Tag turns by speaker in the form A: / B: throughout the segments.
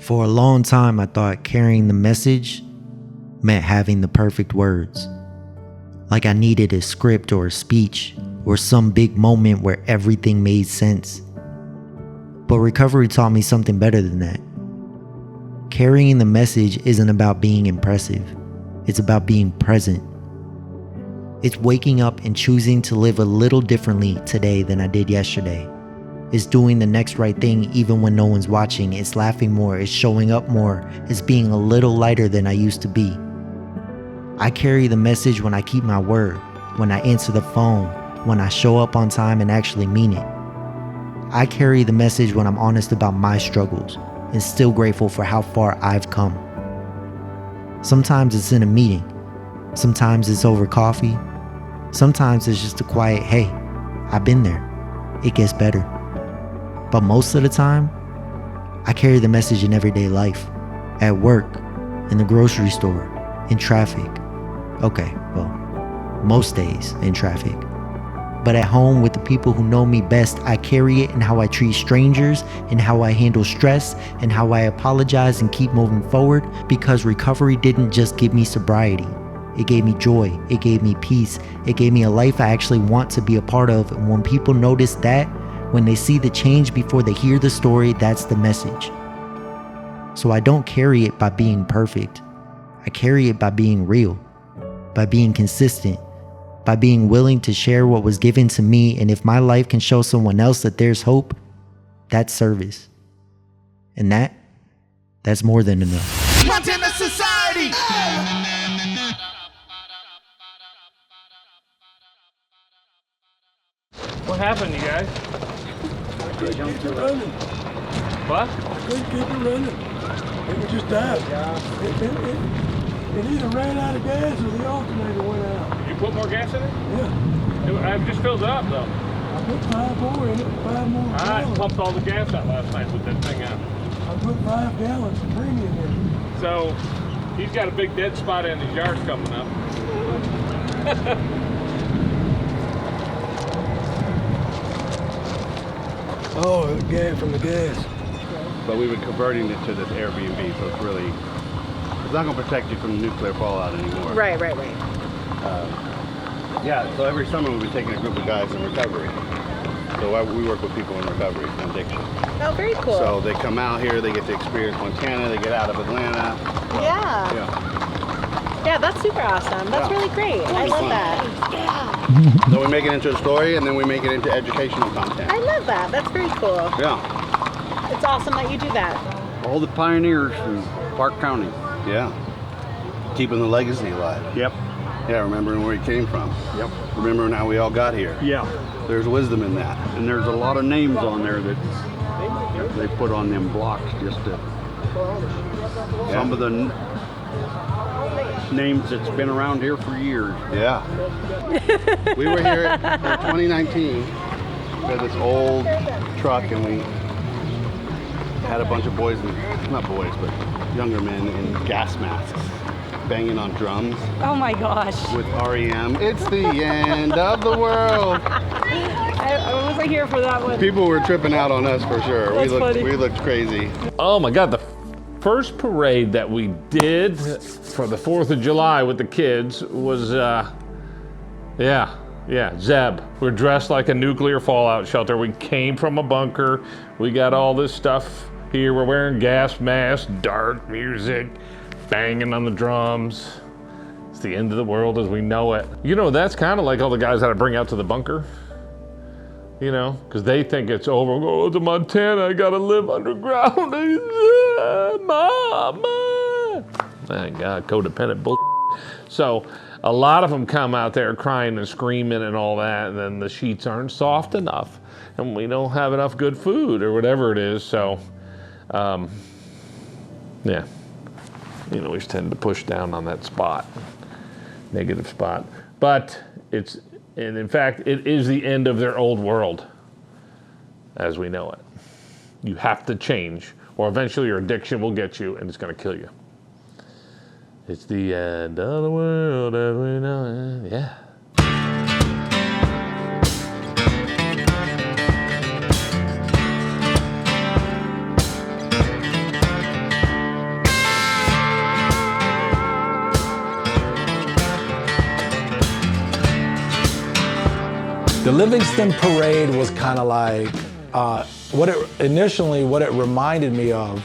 A: For a long time, I thought carrying the message meant having the perfect words. Like I needed a script or a speech or some big moment where everything made sense. But recovery taught me something better than that. Carrying the message isn't about being impressive. It's about being present. It's waking up and choosing to live a little differently today than I did yesterday. It's doing the next right thing even when no one's watching. It's laughing more. It's showing up more. It's being a little lighter than I used to be. I carry the message when I keep my word, when I answer the phone, when I show up on time and actually mean it. I carry the message when I'm honest about my struggles and still grateful for how far I've come. Sometimes it's in a meeting. Sometimes it's over coffee. Sometimes it's just a quiet, hey, I've been there. It gets better. But most of the time, I carry the message in everyday life, at work, in the grocery store, in traffic. Okay, well, most days in traffic. But at home with the people who know me best, I carry it in how I treat strangers, in how I handle stress, and how I apologize and keep moving forward, because recovery didn't just give me sobriety. It gave me joy. It gave me peace. It gave me a life I actually want to be a part of. And when people notice that, when they see the change before they hear the story, that's the message. So I don't carry it by being perfect. I carry it by being real, by being consistent, by being willing to share what was given to me. And if my life can show someone else that there's hope, that's service. And that's more than enough.
B: Montana Society!
C: What happened, you guys?
D: I couldn't keep it running.
C: What?
D: I couldn't keep it running. It would just die. It either ran out of gas or the alternator went out.
C: Did you put more gas in it?
D: Yeah.
C: I just filled it up, though.
D: I put 5 more in it, 5 more
C: I
D: gallons.
C: pumped all the gas out last night with that thing out.
D: I put 5 gallons of premium in it.
C: So, he's got a big dead spot in his yard coming up.
D: Oh, the gas from the gas.
E: But we've been converting it to this Airbnb, so it's not going to protect you from nuclear fallout anymore.
F: Right.
E: Yeah, so every summer we've been taking a group of guys in recovery. So we work with people in recovery from addiction.
F: Oh, very cool.
E: So they come out here, they get to experience Montana, they get out of Atlanta.
F: Yeah, that's super awesome. That's really great. I love that.
E: So we make it into a story, and then we make it into educational content.
F: I love that. That's very cool.
E: Yeah.
F: It's awesome that you do that.
G: All the pioneers from Park County.
E: Yeah. Keeping the legacy alive.
G: Yep.
E: Yeah, remembering where he came from.
G: Yep.
E: Remembering how we all got here.
G: Yeah.
E: There's wisdom in that.
G: And there's a lot of names on there that they put on them blocks just to. Some of the names that's been around here for years.
E: Yeah. We were here in 2019. We had this old truck, and we had a bunch of boys, not boys, but younger men in gas masks banging on drums.
F: Oh my gosh.
E: With REM. It's the end of the world.
F: I wasn't here for that one.
E: People were tripping out on us for sure.
F: That's funny.
E: We looked crazy.
C: Oh my God, the first parade that we did for the 4th of July with the kids was, Zeb. We're dressed like a nuclear fallout shelter. We came from a bunker. We got all this stuff here. We're wearing gas masks, dark music, banging on the drums. It's the end of the world as we know it. You know, that's kind of like all the guys that I bring out to the bunker. You know, because they think it's over. Oh, to Montana, I gotta live underground. Mama. Thank God, codependent bull. So a lot of them come out there crying and screaming and all that, and then the sheets aren't soft enough, and we don't have enough good food or whatever it is. So, yeah, you know, we tend to push down on that spot, negative spot. But and in fact, it is the end of their old world as we know it. You have to change, or eventually your addiction will get you and it's going to kill you. It's the end of the world as we know it. Yeah.
B: The Livingston parade was kind of like, what it reminded me of,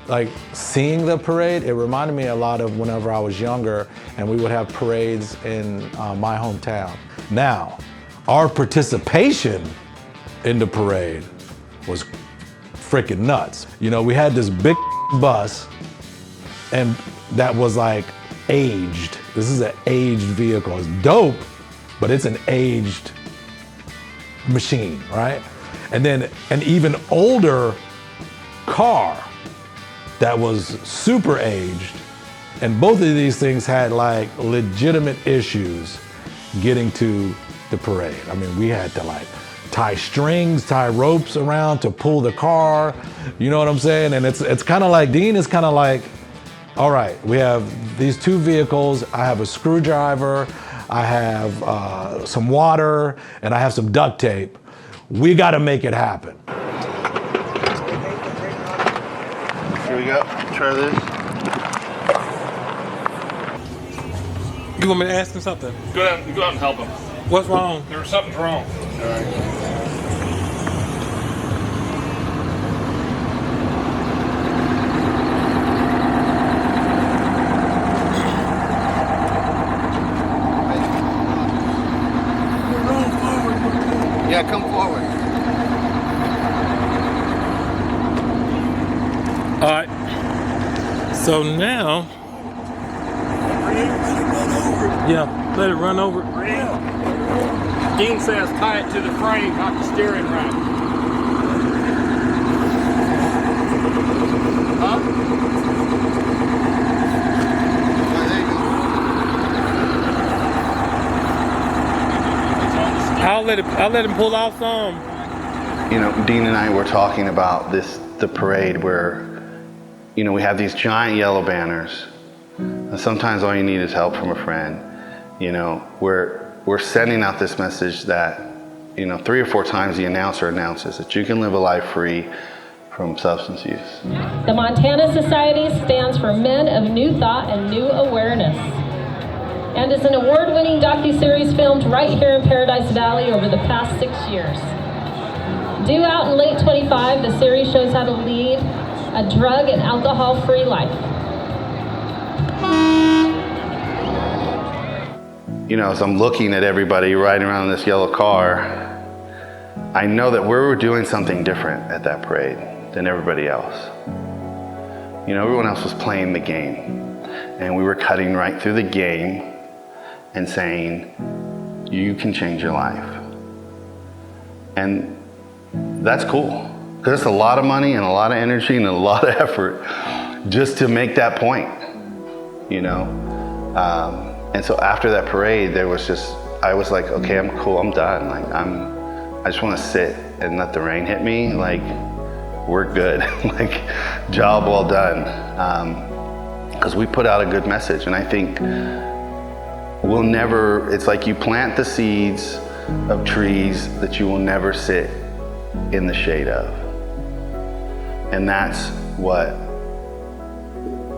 B: like seeing the parade, it reminded me a lot of whenever I was younger and we would have parades in my hometown. Now, our participation in the parade was freaking nuts. You know, we had this big bus and that was like aged. This is an aged vehicle. It's dope, but it's an aged machine, right? And then an even older car that was super aged. And both of these things had like legitimate issues getting to the parade. I mean, we had to like tie strings, tie ropes around to pull the car. You know what I'm saying? And it's kind of like, Dean is kind of like, all right, we have these two vehicles. I have a screwdriver, I have some water, and I have some duct tape. We got to make it happen.
E: Here we go. Try this.
H: You want me to ask him something?
C: Go out and help him.
H: What's wrong?
C: Something's wrong.
E: All right. Yeah, come forward.
H: All right. So now, yeah, let it run over.
C: Dean says tie it to the frame, not the steering rack.
E: Huh? There you go.
H: I'll let him pull off some.
E: You know, Dean and I were talking about the parade where, you know, we have these giant yellow banners. And sometimes all you need is help from a friend. You know, we're sending out this message that, you know, 3 or 4 times the announcer announces that you can live a life free from substance use.
I: The Montana Society stands for Men of New Thought and New Awareness, and is an award-winning docuseries filmed right here in Paradise Valley over the past 6 years. Due out in late 25, the series shows how to lead a drug and alcohol-free life.
E: You know, as I'm looking at everybody riding around in this yellow car, I know that we were doing something different at that parade than everybody else. You know, everyone else was playing the game, and we were cutting right through the game and saying, you can change your life. And that's cool, because it's a lot of money and a lot of energy and a lot of effort just to make that point, you know? And so after that parade, I was like, okay, I'm cool, I'm done. Like, I just want to sit and let the rain hit me. Like, we're good. Like, job well done. Because we put out a good message, and I think we'll never, it's like you plant the seeds of trees that you will never sit in the shade of. And that's what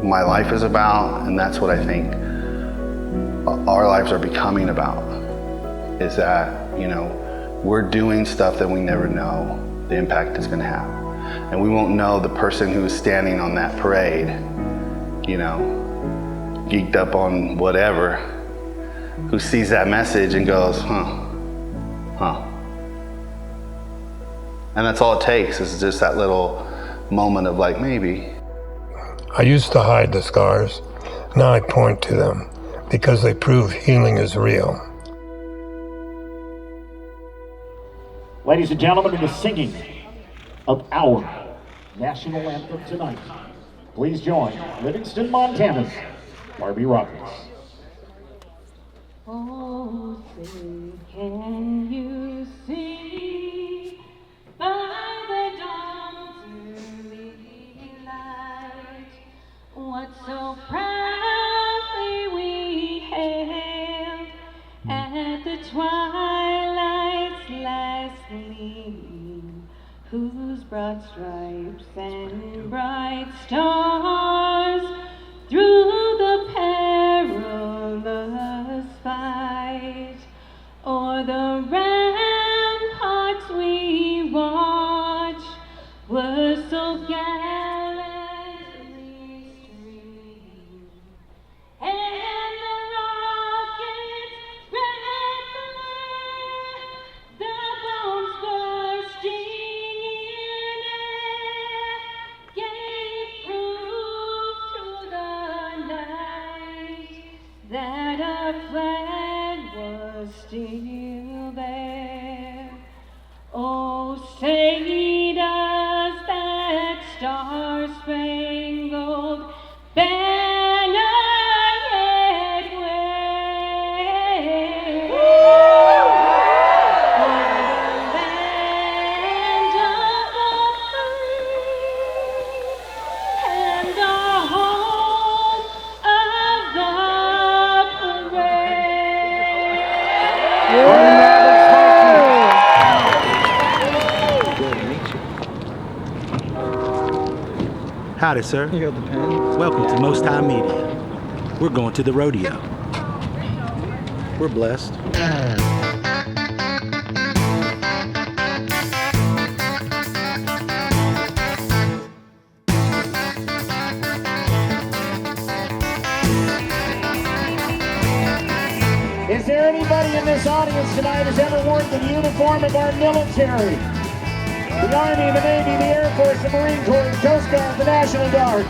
E: my life is about, and that's what I think our lives are becoming about, is that, you know, we're doing stuff that we never know the impact it's gonna have. And we won't know the person who's standing on that parade, you know, geeked up on whatever, who sees that message and goes, huh. And that's all it takes, is just that little moment of like, maybe.
D: I used to hide the scars. Now I point to them because they prove healing is real.
J: Ladies and gentlemen, in the singing of our national anthem tonight, please join Livingston, Montana's Barbie Roberts.
I: Oh, say, can you see by the dawn's early light what so proudly we hailed at the twilight's last gleaming, whose broad stripes and bright stars through the perilous fight o'er the
K: still there. Oh, say does that star-spangled banner yet wave o'er the land of the free and our home of the parade?
L: Howdy, sir. You got the pen? Welcome to Most High Media. We're going to the rodeo. We're blessed.
J: Is there anybody in this audience tonight who's ever worn the uniform of our military? The Army, the Navy, the Air Force, the Marine Corps, the Coast Guard, the National Guard.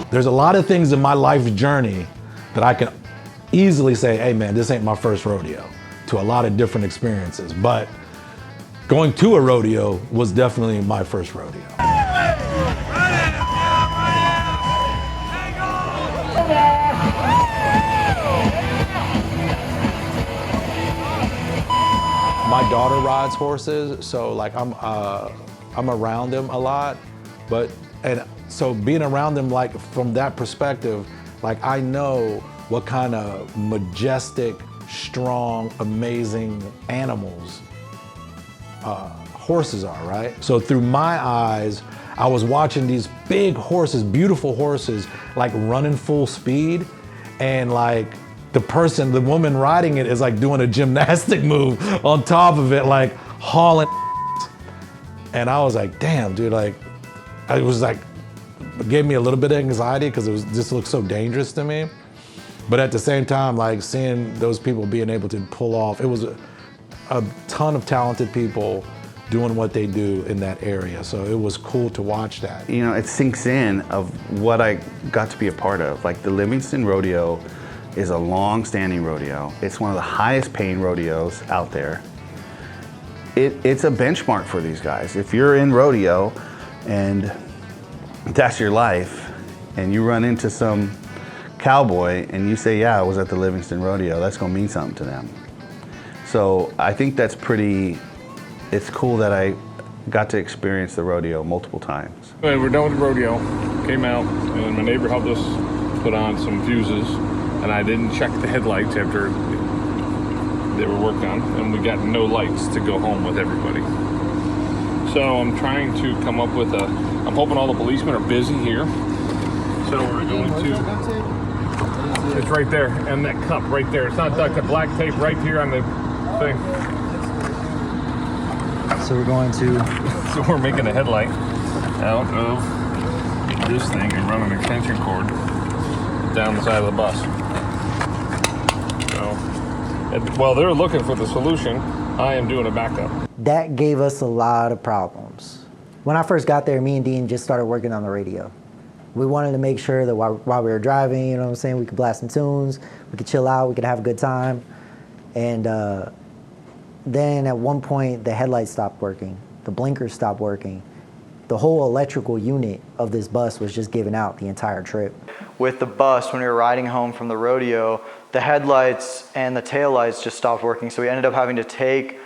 B: There's a lot of things in my life journey that I can easily say, hey man, this ain't my first rodeo, to a lot of different experiences. But going to a rodeo was definitely my first rodeo. My daughter rides horses, so like I'm around them a lot, and so being around them, like from that perspective, like I know what kind of majestic, strong, amazing animals horses are, right? So through my eyes, I was watching these big horses, beautiful horses, like running full speed, and like the woman riding it is like doing a gymnastic move on top of it, like hauling. And I was like, damn, dude, like, it was like, it gave me a little bit of anxiety because it just looked so dangerous to me. But at the same time, like seeing those people being able to pull off, it was a ton of talented people doing what they do in that area. So it was cool to watch that.
E: You know, it sinks in of what I got to be a part of. Like the Livingston Rodeo is a long-standing rodeo. It's one of the highest paying rodeos out there. It's a benchmark for these guys. If you're in rodeo and that's your life, and you run into some cowboy and you say, yeah, I was at the Livingston Rodeo, that's gonna mean something to them. So I think that's it's cool that I got to experience the rodeo multiple times.
C: We're done with the rodeo, came out, and my neighbor helped us put on some fuses, and I didn't check the headlights after they were worked on, and we got no lights to go home with everybody. So I'm trying to come up with I'm hoping all the policemen are busy here. So we're going to, it's right there, and that cup right there. It's not like the black tape right here on the thing.
A: So we're going to...
C: So we're making a headlight out of this thing and run an extension cord down the side of the bus. So, while they're looking for the solution, I am doing a backup.
A: That gave us a lot of problems. When I first got there, me and Dean just started working on the radio. We wanted to make sure that while we were driving, you know what I'm saying, we could blast some tunes, we could chill out, we could have a good time. And then at one point, the headlights stopped working, the blinkers stopped working. The whole electrical unit of this bus was just giving out the entire trip.
M: With the bus, when we were riding home from the rodeo, the headlights and the taillights just stopped working, so we ended up having to take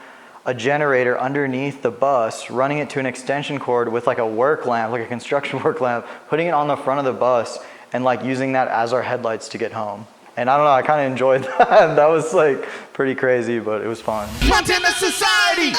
M: a generator underneath the bus, running it to an extension cord with like a work lamp, like a construction work lamp, putting it on the front of the bus and like using that as our headlights to get home. And I don't know, I kind of enjoyed that. That was like pretty crazy, but it was fun.
N: Montana Society!